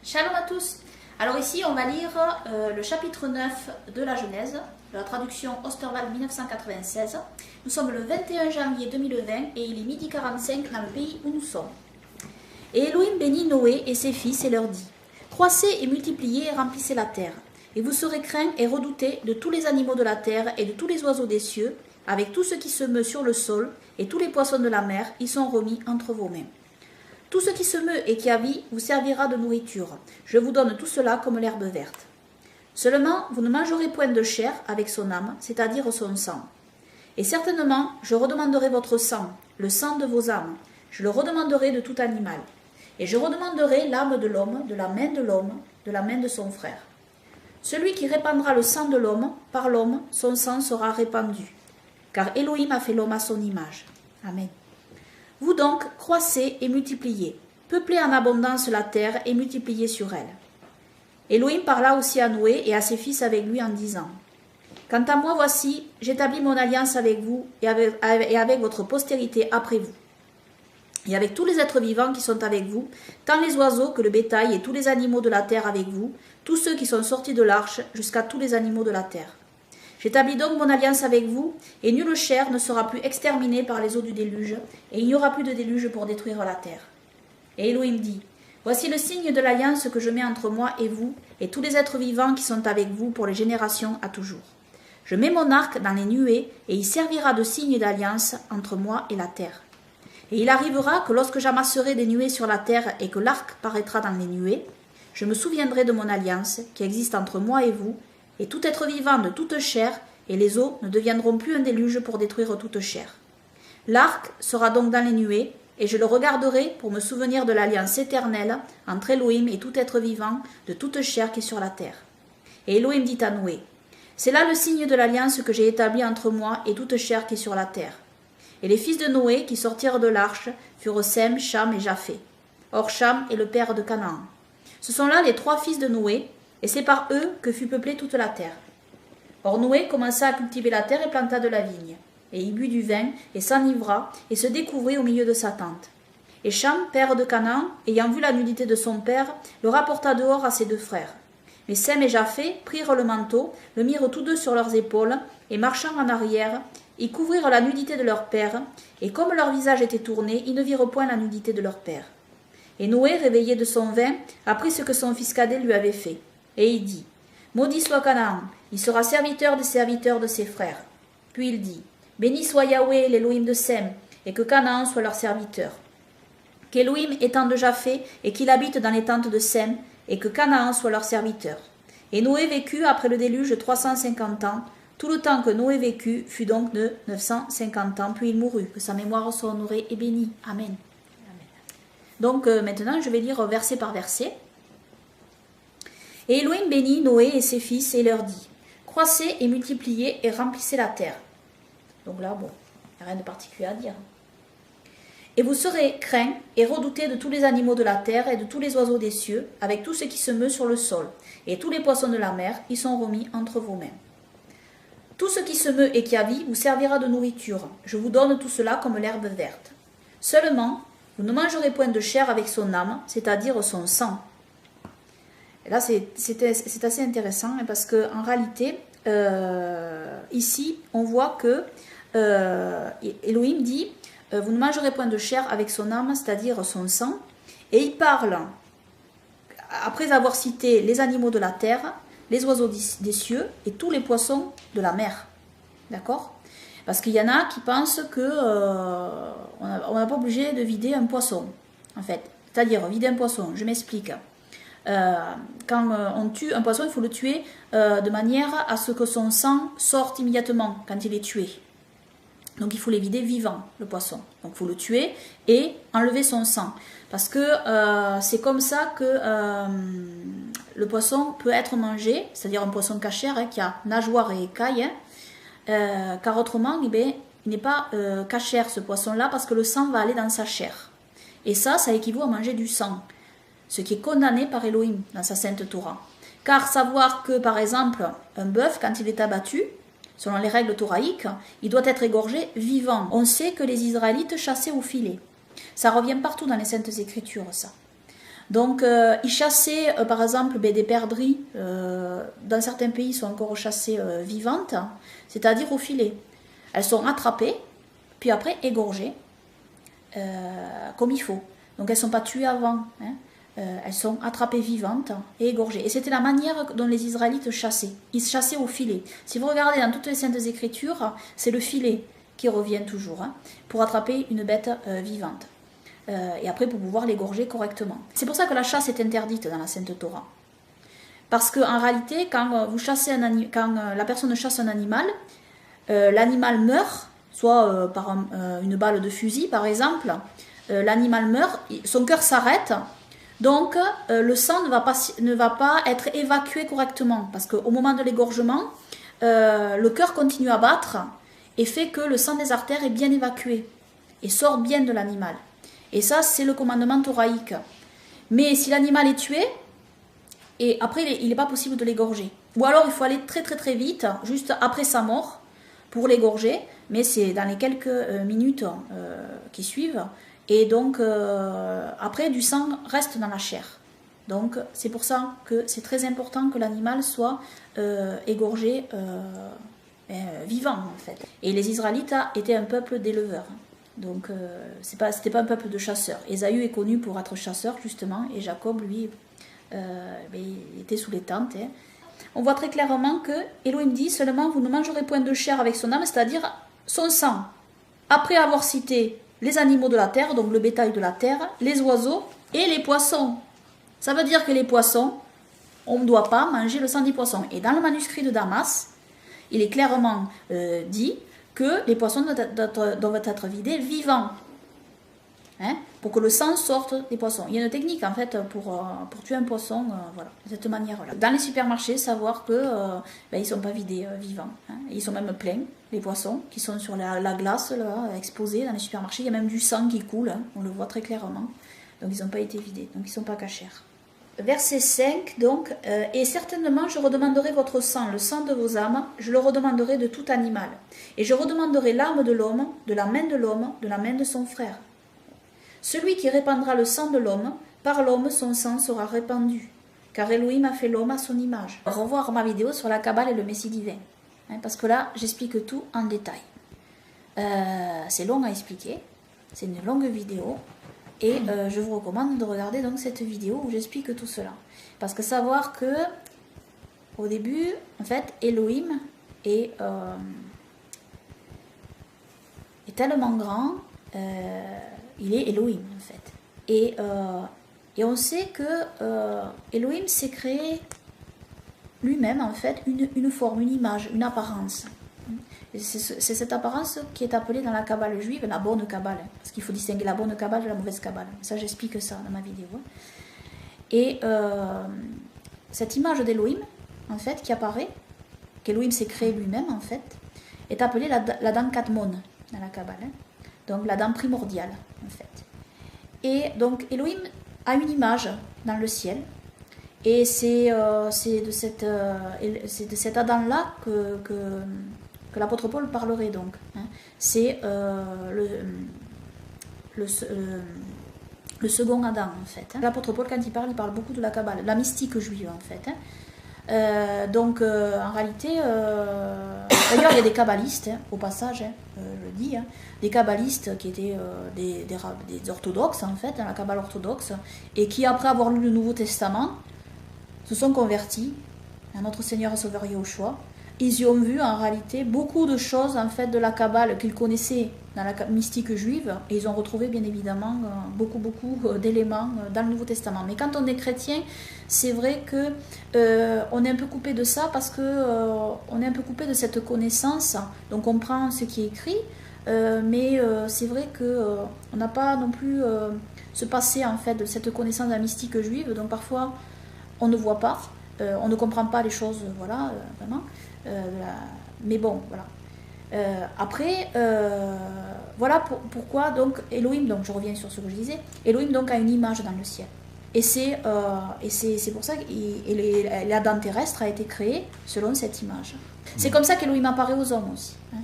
Shalom à tous. Alors ici, on va lire le chapitre 9 de la Genèse, de la traduction Osterwald 1996. Nous sommes le 21 janvier 2020 et il est midi 45 dans le pays où nous sommes. Et Elohim bénit Noé et ses fils et leur dit: croissez et multipliez et remplissez la terre, et vous serez craints et redoutés de tous les animaux de la terre et de tous les oiseaux des cieux, avec tout ce qui se meut sur le sol, et tous les poissons de la mer, ils sont remis entre vos mains. Tout ce qui se meut et qui a vie vous servira de nourriture. Je vous donne tout cela comme l'herbe verte. Seulement, vous ne mangerez point de chair avec son âme, c'est-à-dire son sang. Et certainement, je redemanderai votre sang, le sang de vos âmes. Je le redemanderai de tout animal. Et je redemanderai l'âme de l'homme, de la main de l'homme, de la main de son frère. Celui qui répandra le sang de l'homme, par l'homme, son sang sera répandu. Car Elohim a fait l'homme à son image. Amen. Vous donc, croissez et multipliez, peuplez en abondance la terre et multipliez sur elle. Elohim parla aussi à Noé et à ses fils avec lui en disant: quant à moi, voici, j'établis mon alliance avec vous et avec votre postérité après vous, et avec tous les êtres vivants qui sont avec vous, tant les oiseaux que le bétail et tous les animaux de la terre avec vous, tous ceux qui sont sortis de l'arche, jusqu'à tous les animaux de la terre. J'établis donc mon alliance avec vous, et nulle chair ne sera plus exterminée par les eaux du déluge, et il n'y aura plus de déluge pour détruire la terre. Et Elohim dit: voici le signe de l'alliance que je mets entre moi et vous, et tous les êtres vivants qui sont avec vous pour les générations à toujours. Je mets mon arc dans les nuées, et il servira de signe d'alliance entre moi et la terre. Et il arrivera que lorsque j'amasserai des nuées sur la terre et que l'arc paraîtra dans les nuées, je me souviendrai de mon alliance qui existe entre moi et vous, et tout être vivant de toute chair, et les eaux ne deviendront plus un déluge pour détruire toute chair. L'arc sera donc dans les nuées, et je le regarderai pour me souvenir de l'alliance éternelle entre Elohim et tout être vivant de toute chair qui est sur la terre. Et Elohim dit à Noé: c'est là le signe de l'alliance que j'ai établi entre moi et toute chair qui est sur la terre. Et les fils de Noé qui sortirent de l'arche furent Sem, Cham et Japheth. Or Cham est le père de Canaan. Ce sont là les trois fils de Noé, et c'est par eux que fut peuplée toute la terre. Or Noé commença à cultiver la terre et planta de la vigne. Et il but du vin, et s'enivra, et se découvrit au milieu de sa tente. Et Cham, père de Canaan, ayant vu la nudité de son père, le rapporta dehors à ses deux frères. Mais Sem et Japheth prirent le manteau, le mirent tous deux sur leurs épaules, et marchant en arrière, ils couvrirent la nudité de leur père, et comme leur visage était tourné, ils ne virent point la nudité de leur père. Et Noé, réveillé de son vin, apprit ce que son fils cadet lui avait fait. Et il dit: maudit soit Canaan, il sera serviteur des serviteurs de ses frères. Puis il dit: béni soit Yahweh, l'Élohim de Sem, et que Canaan soit leur serviteur. Qu'Élohim étende Japheth, et qu'il habite dans les tentes de Sem, et que Canaan soit leur serviteur. Et Noé vécut après le déluge 350 ans. Tout le temps que Noé vécut fut donc de 950 ans, puis il mourut. Que sa mémoire soit honorée et bénie. Amen. Donc maintenant, je vais lire verset par verset. Et Elohim bénit Noé et ses fils et leur dit: croissez et multipliez et remplissez la terre. Donc là, bon, il n'y a rien de particulier à dire. Et vous serez craints et redoutés de tous les animaux de la terre et de tous les oiseaux des cieux, avec tout ce qui se meut sur le sol. Et tous les poissons de la mer, ils sont remis entre vos mains. Tout ce qui se meut et qui a vie vous servira de nourriture. Je vous donne tout cela comme l'herbe verte. Seulement, vous ne mangerez point de chair avec son âme, c'est-à-dire son sang. Et là, c'est assez intéressant parce qu'en réalité, ici, on voit que Elohim dit: vous ne mangerez point de chair avec son âme, c'est-à-dire son sang. Et il parle, après avoir cité les animaux de la terre, les oiseaux des cieux et tous les poissons de la mer. D'accord? Parce qu'il y en a qui pensent qu'on n'est pas obligé de vider un poisson, en fait. C'est-à-dire, vider un poisson, je m'explique. Quand on tue un poisson, il faut le tuer de manière à ce que son sang sorte immédiatement quand il est tué. Donc il faut les vider vivant, le poisson. Donc il faut le tuer et enlever son sang. Parce que c'est comme ça que le poisson peut être mangé, c'est-à-dire un poisson cachère qui a nageoire et écailles, car autrement il n'est pas cachère ce poisson-là parce que le sang va aller dans sa chair. Et ça équivaut à manger du sang. Ce qui est condamné par Elohim dans sa sainte Torah. Car savoir que, par exemple, un bœuf, quand il est abattu, selon les règles thoraïques, il doit être égorgé vivant. On sait que les Israélites chassaient au filet. Ça revient partout dans les saintes écritures, ça. Donc, ils chassaient, par exemple, des perdrix. Dans certains pays, ils sont encore chassées vivantes, c'est-à-dire au filet. Elles sont attrapées, puis après égorgées, comme il faut. Donc, elles ne sont pas tuées avant. Hein. Elles sont attrapées vivantes et égorgées. Et c'était la manière dont les Israélites chassaient. Ils chassaient au filet. Si vous regardez dans toutes les Saintes Écritures, c'est le filet qui revient toujours hein, pour attraper une bête vivante. Et après pour pouvoir l'égorger correctement. C'est pour ça que la chasse est interdite dans la Sainte Torah. Parce qu'en réalité, quand la personne chasse un animal, l'animal meurt, soit par une balle de fusil par exemple, l'animal meurt, son cœur s'arrête, donc le sang ne va pas être évacué correctement, parce qu'au moment de l'égorgement, le cœur continue à battre, et fait que le sang des artères est bien évacué, et sort bien de l'animal. Et ça, c'est le commandement thoraïque. Mais si l'animal est tué, et après, il n'est pas possible de l'égorger. Ou alors, il faut aller très très très vite, juste après sa mort, pour l'égorger, mais c'est dans les quelques minutes qui suivent. Et donc, après, du sang reste dans la chair. Donc, c'est pour ça que c'est très important que l'animal soit égorgé vivant, en fait. Et les Israélites étaient un peuple d'éleveurs. Donc, c'était pas un peuple de chasseurs. Ésaü est connu pour être chasseur, justement, et Jacob, lui, il était sous les tentes. Hein. On voit très clairement que Elohim dit seulement vous ne mangerez point de chair avec son âme, c'est-à-dire son sang. Après avoir cité les animaux de la terre, donc le bétail de la terre, les oiseaux et les poissons. Ça veut dire que les poissons, on ne doit pas manger le sang des poissons. Et dans le manuscrit de Damas, il est clairement dit que les poissons doivent être vidés vivants. Hein, pour que le sang sorte des poissons. Il y a une technique en fait pour tuer un poisson, voilà, de cette manière-là. Dans les supermarchés, savoir que ils ne sont pas vidés vivants. Hein, ils sont même pleins, les poissons, qui sont sur la glace, là, exposés dans les supermarchés. Il y a même du sang qui coule, hein, on le voit très clairement. Donc ils n'ont pas été vidés, donc ils ne sont pas cachers. Verset 5, donc, et certainement je redemanderai votre sang, le sang de vos âmes, je le redemanderai de tout animal. Et je redemanderai l'âme de l'homme, de la main de l'homme, de la main de son frère. Celui qui répandra le sang de l'homme, par l'homme son sang sera répandu, car Elohim a fait l'homme à son image. Revoir ma vidéo sur la Kabbale et le Messie divin, hein, parce que là j'explique tout en détail. C'est long à expliquer, c'est une longue vidéo, et je vous recommande de regarder donc cette vidéo où j'explique tout cela. Parce que savoir que, au début, en fait, Elohim est tellement grand, il est Elohim en fait. Et on sait que Elohim s'est créé lui-même en fait une forme, une image, une apparence. C'est cette apparence qui est appelée dans la Kabbale juive la bonne Kabbale. Parce qu'il faut distinguer la bonne Kabbale de la mauvaise Kabbale. Ça, j'explique ça dans ma vidéo. Et cette image d'Elohim, en fait, qui apparaît, qu'Elohim s'est créé lui-même, en fait, est appelée la dame Kadmon dans la Kabbale. Donc la dame primordiale, en fait. Et donc Elohim a une image dans le ciel. Et c'est de cet Adam-là que l'apôtre Paul parlerait donc. Hein. C'est le second Adam en fait. Hein. L'apôtre Paul quand il parle beaucoup de la Kabbale, la mystique juive en fait. Hein. Donc en réalité, d'ailleurs il y a des kabbalistes, hein, au passage, hein, je le dis, hein, des kabbalistes qui étaient des orthodoxes en fait, dans la Kabbale orthodoxe, et qui après avoir lu le Nouveau Testament, se sont convertis à notre Seigneur et Sauveur Yahushua. Ils y ont vu en réalité beaucoup de choses en fait de la Kabbale qu'ils connaissaient dans la mystique juive, et ils ont retrouvé bien évidemment beaucoup d'éléments dans le Nouveau Testament. Mais quand on est chrétien, c'est vrai que on est un peu coupé de ça parce que on est un peu coupé de cette connaissance. Donc on prend ce qui est écrit, mais c'est vrai que on n'a pas non plus ce passé en fait de cette connaissance de la mystique juive. Donc parfois on ne voit pas, on ne comprend pas les choses, voilà, vraiment. Mais bon, voilà. Après, voilà pourquoi donc Elohim, donc je reviens sur ce que je disais, Elohim donc a une image dans le ciel. Et c'est pour ça que l'Adam terrestre a été créé selon cette image. C'est comme ça qu'Elohim apparaît aux hommes aussi, hein,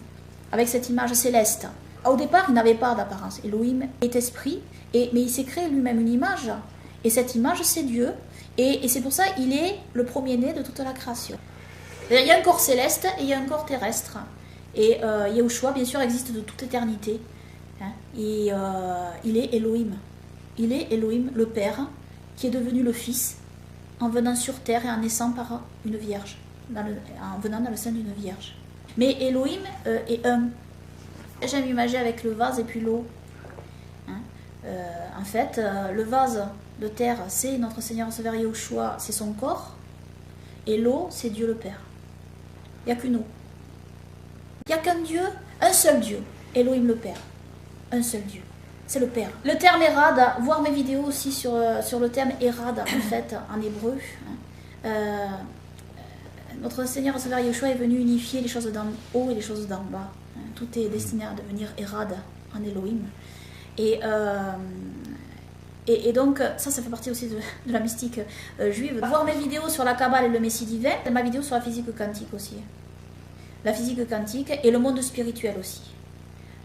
avec cette image céleste. Au départ, il n'avait pas d'apparence. Elohim est esprit, mais il s'est créé lui-même une image. Et cette image, c'est Dieu. Et c'est pour ça qu'il est le premier-né de toute la création. Il y a un corps céleste et il y a un corps terrestre. Et Yahushua, bien sûr, existe de toute éternité. Hein, et il est Elohim. Il est Elohim, le Père, qui est devenu le Fils, en venant sur terre et en naissant par une vierge, en venant dans le sein d'une vierge. Mais Elohim est un. J'aime imaginer avec le vase et puis l'eau. Hein, en fait, le vase de terre, c'est notre Seigneur Sauveur Yahushua, c'est son corps. Et l'eau, c'est Dieu le Père. Il n'y a qu'une eau. Il n'y a qu'un Dieu, un seul Dieu, Elohim le Père. Un seul Dieu. C'est le Père. Le terme Erad, voir mes vidéos aussi sur le terme Erad, en fait, en hébreu. Notre Seigneur Sauveur Yahushua est venu unifier les choses d'en haut et les choses d'en bas. Tout est destiné à devenir Erad en Elohim. Et donc, ça fait partie aussi de la mystique juive. Voir mes vidéos sur la Kabbale et le Messie divin, ma vidéo sur la physique quantique aussi. La physique quantique et le monde spirituel aussi.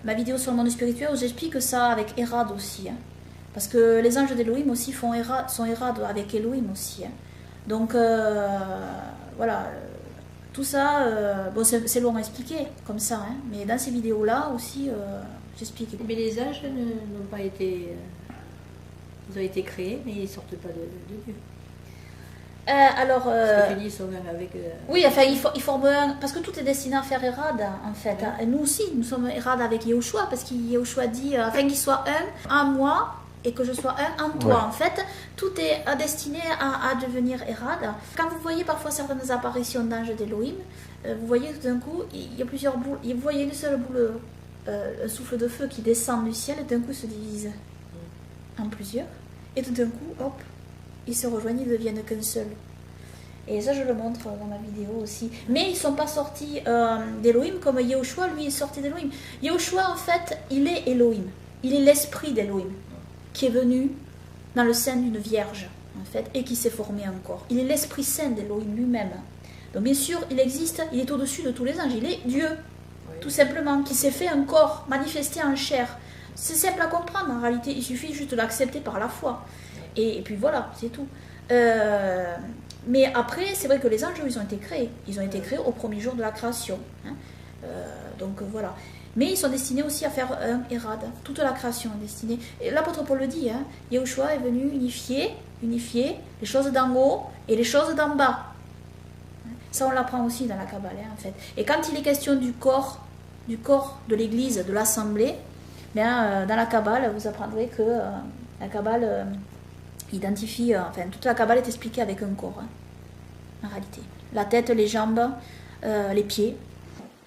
Ma vidéo sur le monde spirituel où j'explique ça avec Erad aussi. Hein. Parce que les anges d'Elohim aussi sont Erad avec Elohim aussi. Hein. Donc, voilà. Tout ça, bon, c'est long à expliquer comme ça. Hein. Mais dans ces vidéos-là aussi, j'explique. Mais les anges n'ont pas été... ils ont été créés, mais ils ne sortent pas de Dieu. Alors, parce que tu dis, ils sont même avec... oui, enfin, ils forment un... Parce que tout est destiné à faire Erad, en fait. Ouais. Nous aussi, nous sommes Erad avec Yahushua, parce que Yahushua dit, afin qu'il soit un en moi, et que je sois un en toi. Ouais. En fait, tout est destiné à devenir Erad. Quand vous voyez parfois certaines apparitions d'anges d'Elohim, vous voyez que d'un coup, il y a plusieurs boules. Vous voyez une seule boule, un souffle de feu qui descend du ciel, et d'un coup se divise en plusieurs. Et tout d'un coup, hop, ils se rejoignent, ils deviennent qu'un seul. Et ça, je le montre dans ma vidéo aussi. Mais ils ne sont pas sortis d'Elohim comme Yahushua, lui, est sorti d'Elohim. Yahushua, en fait, il est Elohim. Il est l'esprit d'Elohim qui est venu dans le sein d'une vierge, en fait, et qui s'est formé un corps. Il est l'Esprit Saint d'Elohim lui-même. Donc, bien sûr, il existe, il est au-dessus de tous les anges. Il est Dieu, oui. Tout simplement, qui s'est fait un corps manifesté en chair. C'est simple à comprendre, en réalité. Il suffit juste de l'accepter par la foi. Et puis voilà, c'est tout. Mais après, c'est vrai que les anges, ils ont été créés. Ils ont été créés au premier jour de la création. Hein. Donc voilà. Mais ils sont destinés aussi à faire un Erad. Toute la création est destinée. Et l'apôtre Paul le dit, hein, Yahushua est venu unifier les choses d'en haut et les choses d'en bas. Ça, on l'apprend aussi dans la Kabbale, hein, en fait. Et quand il est question du corps de l'Église, de l'Assemblée, bien, dans la Kabbale, vous apprendrez que la Kabbale identifie, enfin, toute la Kabbale est expliquée avec un corps, hein, en réalité. La tête, les jambes, les pieds.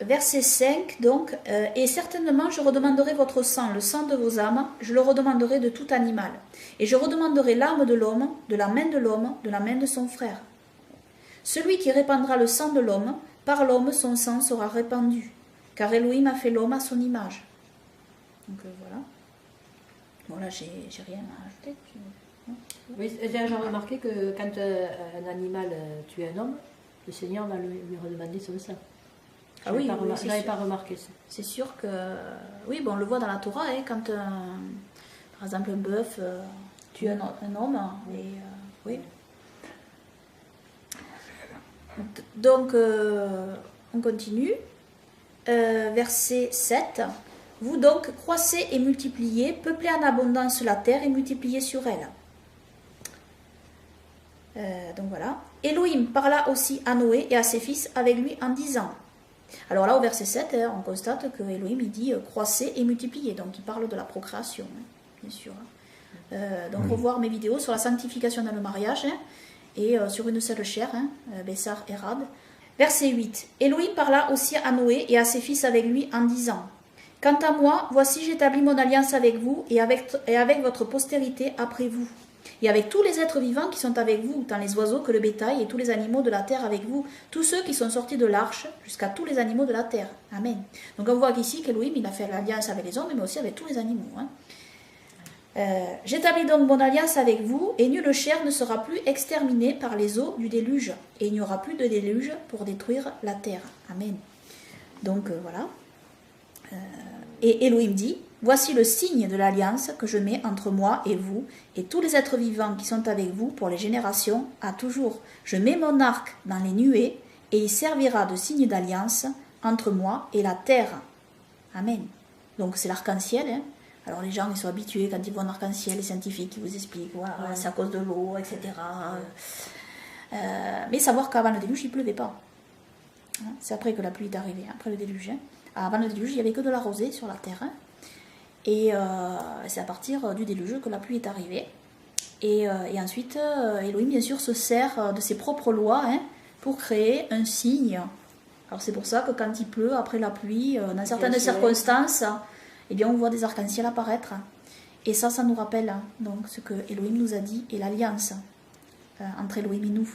Verset 5, donc, et certainement je redemanderai votre sang, le sang de vos âmes, je le redemanderai de tout animal. Et je redemanderai l'âme de l'homme, de la main de l'homme, de la main de son frère. Celui qui répandra le sang de l'homme, par l'homme son sang sera répandu, car Elohim a fait l'homme à son image. Donc voilà. Bon là, j'ai rien à ajouter. Oui, j'ai remarqué que quand un animal tue un homme, le Seigneur va lui redemander son sang. Ah oui, je n'avais pas remarqué ça. C'est sûr que... Oui, bon, on le voit dans la Torah, hein, quand, par exemple, un bœuf tue un homme. Et, oui. Donc, on continue. Verset 7. Vous donc, croissez et multipliez, peuplez en abondance la terre et multipliez sur elle. Donc voilà. Elohim parla aussi à Noé et à ses fils avec lui en disant... Alors là, au verset 7, on constate que Elohim, il dit « croissez et multipliez ». Donc, il parle de la procréation, hein, bien sûr. Donc, revoir mes vidéos sur la sanctification dans le mariage, hein, et sur une seule chair, hein, Bessar et Rad. Verset 8. Elohim parla aussi à Noé et à ses fils avec lui en disant « Quant à moi, voici j'établis mon alliance avec vous et avec votre postérité après vous. Et avec tous les êtres vivants qui sont avec vous, tant les oiseaux que le bétail et tous les animaux de la terre avec vous, tous ceux qui sont sortis de l'arche, jusqu'à tous les animaux de la terre. Amen. » Donc on voit qu'ici qu'Elohim, il a fait l'alliance avec les hommes, mais aussi avec tous les animaux. Hein. J'établis donc mon alliance avec vous, et nulle chair ne sera plus exterminée par les eaux du déluge, et il n'y aura plus de déluge pour détruire la terre. Amen. Donc voilà. Et Elohim dit, Voici le signe de l'alliance que je mets entre moi et vous et tous les êtres vivants qui sont avec vous pour les générations à toujours. Je mets mon arc dans les nuées et il servira de signe d'alliance entre moi et la terre. Amen. Donc c'est l'arc-en-ciel. Hein. Alors les gens ils sont habitués quand ils voient un arc-en-ciel, les scientifiques ils vous expliquent, voilà, c'est à cause de l'eau, etc. Mais savoir qu'avant le déluge il ne pleuvait pas. Hein. C'est après que la pluie est arrivée, après le déluge. Hein. Avant le déluge il n'y avait que de la rosée sur la terre. Hein. Et c'est à partir du déluge que la pluie est arrivée. Et ensuite, Elohim, bien sûr, se sert de ses propres lois hein, pour créer un signe. Alors c'est pour ça que quand il pleut, après la pluie, dans certaines circonstances, eh bien, on voit des arcs-en-ciel apparaître. Et ça nous rappelle donc, ce que Elohim nous a dit et l'alliance entre Elohim et nous.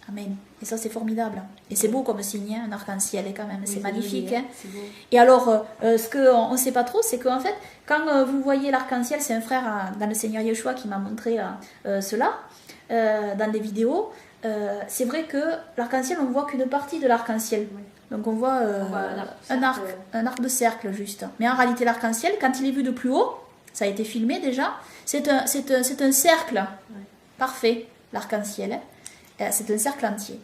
Amen. Et ça, c'est formidable. Et c'est beau comme signe, hein, un arc-en-ciel, quand même. Oui, c'est magnifique. Joli, hein. C'est beau. Et alors, ce qu'on ne sait pas trop, c'est qu'en fait, quand vous voyez l'arc-en-ciel, c'est un frère dans le Seigneur Yeshua qui m'a montré cela, dans des vidéos. C'est vrai que l'arc-en-ciel, on ne voit qu'une partie de l'arc-en-ciel. Oui. Donc on voit un arc de cercle juste. Mais en réalité, l'arc-en-ciel, quand il est vu de plus haut, ça a été filmé déjà, c'est un cercle. Oui. Parfait, l'arc-en-ciel. Hein. C'est un cercle entier.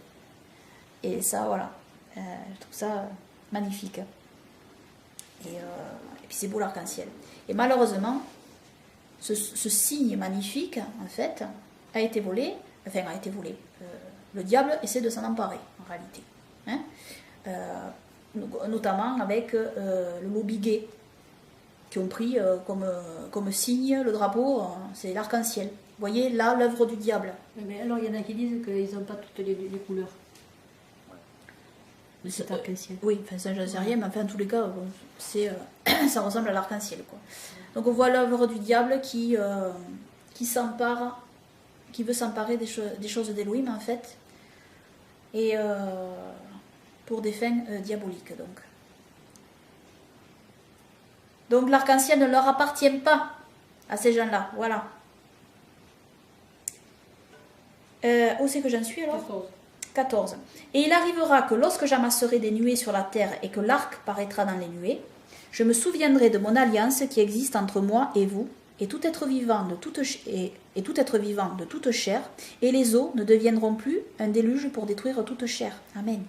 Et ça, voilà. Je trouve ça magnifique. Et puis c'est beau l'arc-en-ciel. Et malheureusement, ce signe magnifique, en fait, a été volé. Le diable essaie de s'en emparer, en réalité. Hein, notamment avec le mot biguet, qui ont pris comme signe le drapeau, c'est l'arc-en-ciel. Vous voyez, là, l'œuvre du diable. Mais alors, il y en a qui disent qu'ils n'ont pas toutes les couleurs. C'est arc-en-ciel. Oui, enfin, ça, je ne sais rien, mais enfin, en tous les cas, ça ressemble à l'arc-en-ciel. Donc, on voit l'œuvre du diable qui s'empare, qui veut s'emparer des choses d'Elohim, en fait, et pour des fins diaboliques, Donc, l'arc-en-ciel ne leur appartient pas à ces gens-là, voilà. Où c'est que j'en suis alors ? 14. Et il arrivera que lorsque j'amasserai des nuées sur la terre et que l'arc paraîtra dans les nuées, je me souviendrai de mon alliance qui existe entre moi et vous, et tout être vivant de toute chair, et les eaux ne deviendront plus un déluge pour détruire toute chair. Amen.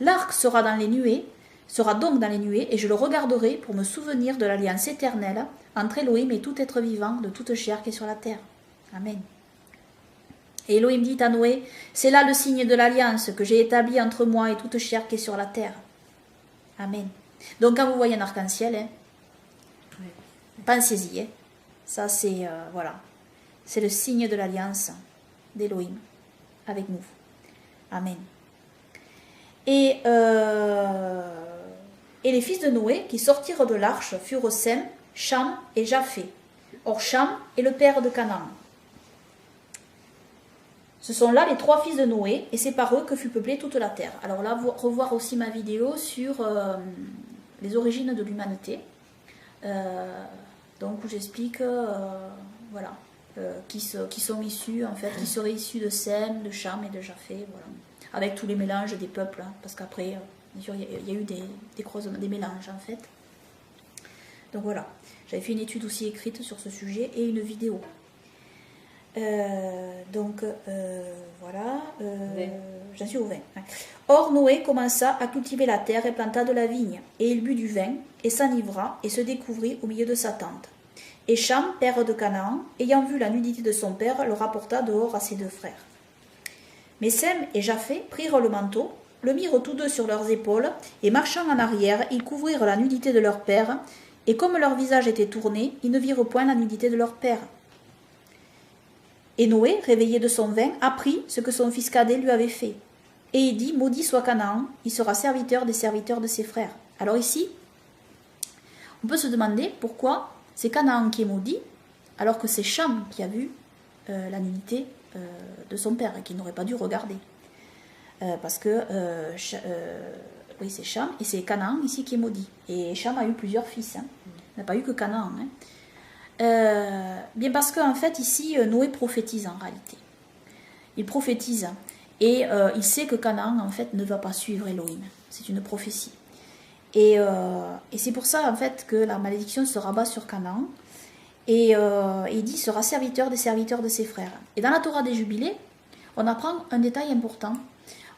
L'arc sera donc dans les nuées, et je le regarderai pour me souvenir de l'alliance éternelle entre Elohim et tout être vivant de toute chair qui est sur la terre. Amen. Et Elohim dit à Noé, c'est là le signe de l'alliance que j'ai établi entre moi et toute chair qui est sur la terre. Amen. Donc quand vous voyez un arc-en-ciel, hein, pensez-y. Hein. Ça c'est, voilà, c'est le signe de l'alliance d'Elohim avec nous. Amen. Et les fils de Noé qui sortirent de l'arche furent Sem, Cham et Japheth. Or Cham est le père de Canaan. Ce sont là les 3 fils de Noé, et c'est par eux que fut peuplée toute la terre. Alors là, revoir aussi ma vidéo sur les origines de l'humanité, donc où j'explique, voilà, qui sont issus, en fait, qui seraient issus de Sem, de Cham et de Japheth, voilà, avec tous les mélanges des peuples, hein, parce qu'après, bien sûr, il y a eu des croisements, des mélanges, en fait. Donc voilà, j'avais fait une étude aussi écrite sur ce sujet et une vidéo. Voilà, j'en suis au vin. Or Noé commença à cultiver la terre et planta de la vigne, et il but du vin, et s'enivra, et se découvrit au milieu de sa tente. Et Cham, père de Canaan, ayant vu la nudité de son père, le rapporta dehors à ses 2 frères. Mais Sem et Japheth prirent le manteau, le mirent tous 2 sur leurs épaules, et marchant en arrière, ils couvrirent la nudité de leur père, et comme leur visage était tourné, ils ne virent point la nudité de leur père. Et Noé, réveillé de son vin, apprit ce que son fils cadet lui avait fait. Et il dit, maudit soit Canaan, il sera serviteur des serviteurs de ses frères. Alors ici, on peut se demander pourquoi c'est Canaan qui est maudit, alors que c'est Cham qui a vu la nudité de son père, et qui n'aurait pas dû regarder. Parce que, oui, c'est Cham, et c'est Canaan ici qui est maudit. Et Cham a eu plusieurs fils, hein. Il n'a pas eu que Canaan, hein. Bien parce qu'en fait ici Noé prophétise en réalité. Il prophétise et il sait que Canaan en fait ne va pas suivre Elohim. C'est une prophétie. Et c'est pour ça en fait que la malédiction se rabat sur Canaan. Et il dit sera serviteur des serviteurs de ses frères. Et dans la Torah des Jubilés, on apprend un détail important.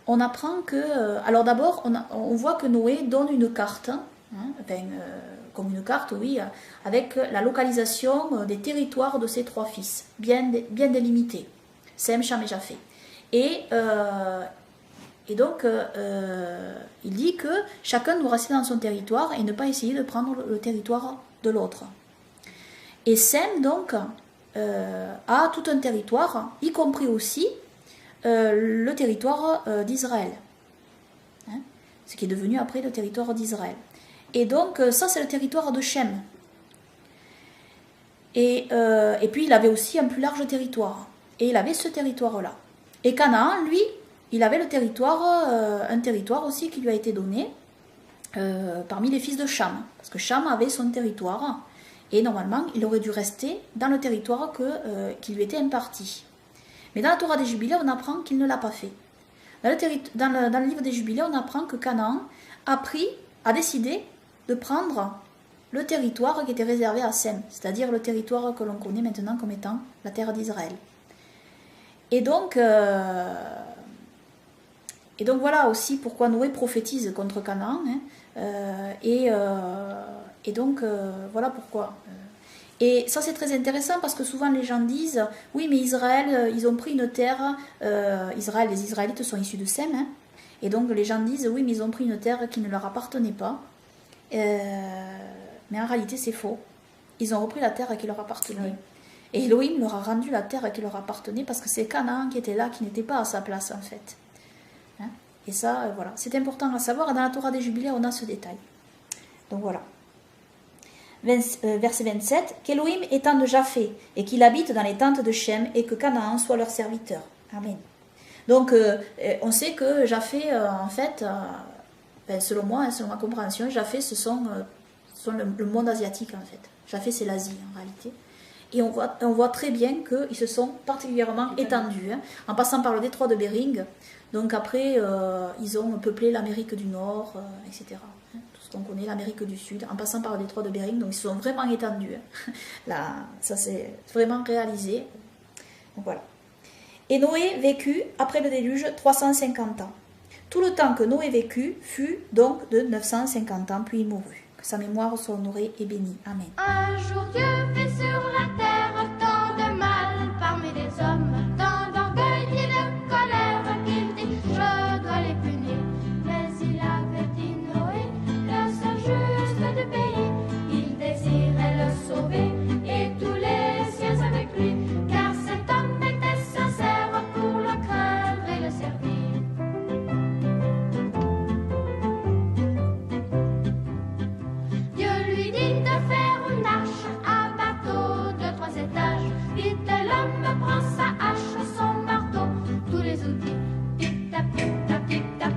On apprend que, alors d'abord, on voit que Noé donne une carte, comme une carte, oui, avec la localisation des territoires de ses 3 fils, bien délimités, Sem, Cham et Japheth. Et donc, il dit que chacun doit rester dans son territoire et ne pas essayer de prendre le territoire de l'autre. Et Sem, donc, a tout un territoire, y compris aussi le territoire d'Israël, ce qui est devenu après le territoire d'Israël. Et donc, ça, c'est le territoire de Shem. Et puis, il avait aussi un plus large territoire. Et il avait ce territoire-là. Et Canaan, lui, il avait le territoire, un territoire aussi qui lui a été donné parmi les fils de Cham. Parce que Cham avait son territoire. Et normalement, il aurait dû rester dans le territoire qui lui était imparti. Mais dans la Torah des Jubilés, on apprend qu'il ne l'a pas fait. Dans le livre des Jubilés, on apprend que Canaan a décidé de prendre le territoire qui était réservé à Sem, c'est-à-dire le territoire que l'on connaît maintenant comme étant la terre d'Israël. Et donc voilà aussi pourquoi Noé prophétise contre Canaan. Et donc voilà pourquoi. Et ça c'est très intéressant parce que souvent les gens disent oui mais Israël, ils ont pris une terre, les Israélites sont issus de Sem, et donc les gens disent oui mais ils ont pris une terre qui ne leur appartenait pas, mais en réalité c'est faux. Ils ont repris la terre qui leur appartenait. Oui. Et Elohim leur a rendu la terre qui leur appartenait parce que c'est Canaan qui était là, qui n'était pas à sa place en fait. Et ça, voilà, c'est important à savoir. Dans la Torah des Jubilés, on a ce détail. Donc voilà. Verset 27. Qu'Elohim étende Japheth et qu'il habite dans les tentes de Shem et que Canaan soit leur serviteur. Amen. Donc, on sait que Japheth, en fait, selon moi, selon ma compréhension, Japheth, ce sont le monde asiatique, en fait. Japheth, c'est l'Asie, en réalité. Et on voit très bien qu'ils se sont particulièrement étendus, en passant par le détroit de Bering. Donc après, ils ont peuplé l'Amérique du Nord, etc. Tout ce qu'on connaît, l'Amérique du Sud, en passant par le détroit de Bering. Donc ils se sont vraiment étendus. Là, ça c'est vraiment réalisé. Donc voilà. Et Noé vécut, après le déluge, 350 ans. Tout le temps que Noé vécut fut donc de 950 ans, puis il mourut. Que sa mémoire soit honorée et bénie. Amen. Un jour Dieu fit sur la terre tant de mal parmi les hommes, tant d'orgueil et de colère qu'il dit je dois les punir. Mais il avait dit Noé, le seul juste du pays, il désirait le sauver et tous les siens avec lui, car cet homme était sincère pour le craindre et le servir. Dieu lui dit de faire une arche à bateau de 3 étages. Vite l'homme prend sa hache, son marteau, tous les outils. Tic-tac, tic-tac, tic-tac,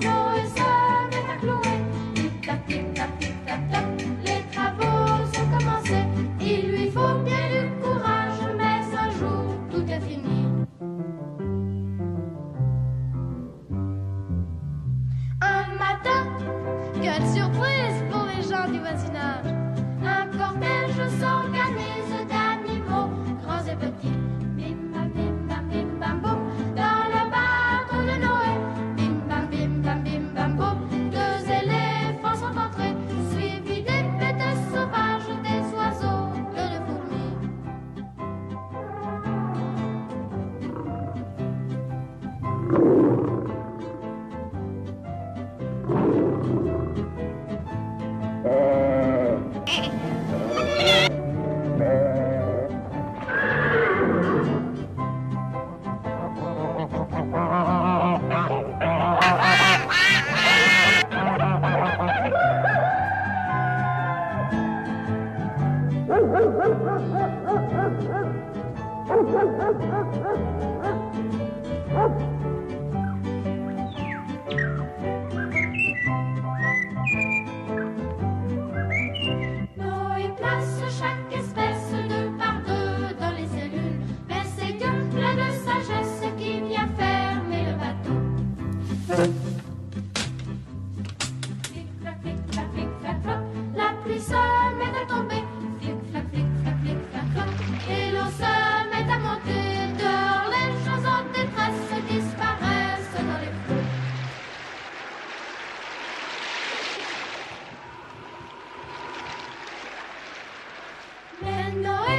Noé se met à clouer. Tic-tac, tic-tac, tic-tac, les travaux sont commencés. Il lui faut bien du courage, mais un jour tout est fini. Un matin, quelle surprise pour les gens du voisinage. Un cortège s'organise d'animaux, grands et petits. Bim bam bim bam boum, dans le bateau de Noé. Bim bam bim boum, 2 éléphants sont entrés, suivis des bêtes sauvages, des oiseaux, de fourmis. Noël.